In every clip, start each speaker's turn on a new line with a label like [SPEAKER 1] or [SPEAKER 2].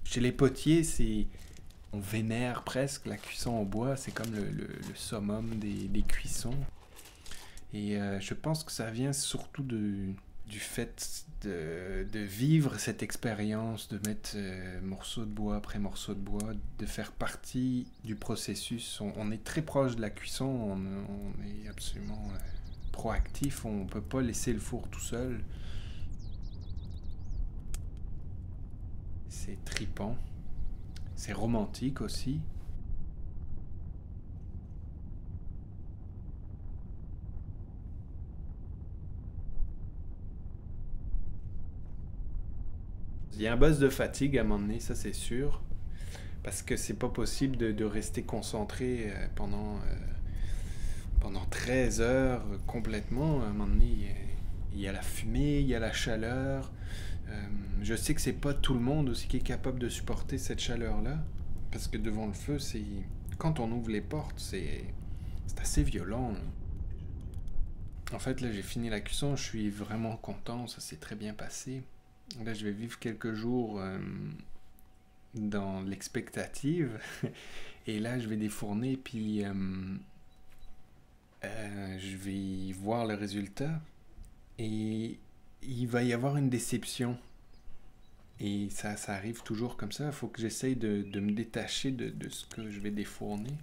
[SPEAKER 1] Chez les potiers, on vénère presque la cuisson au bois. C'est comme le summum des cuissons. Et je pense que ça vient surtout du fait de vivre cette expérience, de mettre morceau de bois après morceau de bois, de faire partie du processus. On est très proche de la cuisson, on est absolument proactif, on ne peut pas laisser le four tout seul. C'est tripant, c'est romantique aussi. Il y a un buzz de fatigue à un moment donné, ça c'est sûr. Parce que c'est pas possible de rester concentré pendant 13 heures complètement. À un moment donné, il y a la fumée, il y a la chaleur. Je sais que c'est pas tout le monde aussi qui est capable de supporter cette chaleur-là. Parce que devant le feu, quand on ouvre les portes, c'est assez violent. En fait, là, j'ai fini la cuisson, je suis vraiment content, ça s'est très bien passé. Là, je vais vivre quelques jours dans l'expectative. Et là, je vais défourner, puis je vais voir le résultat. Et il va y avoir une déception. Et ça arrive toujours comme ça. Il faut que j'essaye de me détacher de ce que je vais défourner.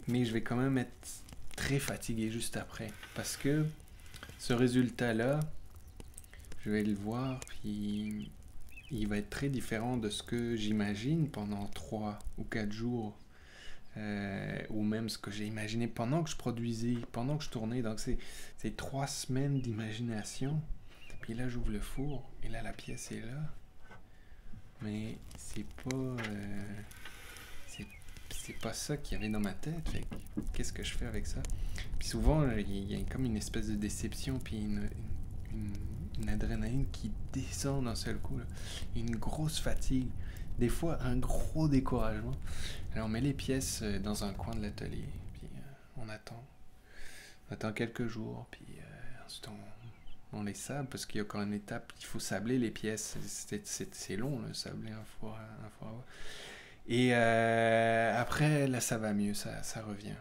[SPEAKER 1] Mais je vais quand même être très fatigué juste après. Parce que ce résultat-là, je vais le voir, puis il va être très différent de ce que j'imagine pendant 3 ou 4 jours. Ou même ce que j'ai imaginé pendant que je produisais, pendant que je tournais. Donc c'est 3 semaines d'imagination. Puis là, j'ouvre le four, et là, la pièce est là. Mais c'est pas... c'est pas ça qu'il y avait dans ma tête. Fait qu'est-ce que je fais avec ça? Puis souvent, il y a comme une espèce de déception, puis une adrénaline qui descend d'un seul coup. Là. Une grosse fatigue. Des fois, un gros découragement. Alors, on met les pièces dans un coin de l'atelier, puis on attend. On attend quelques jours, puis ensuite on les sable, parce qu'il y a encore une étape, il faut sabler les pièces. C'est long, là, sabler un four à bois. Et après, là, ça va mieux, ça revient.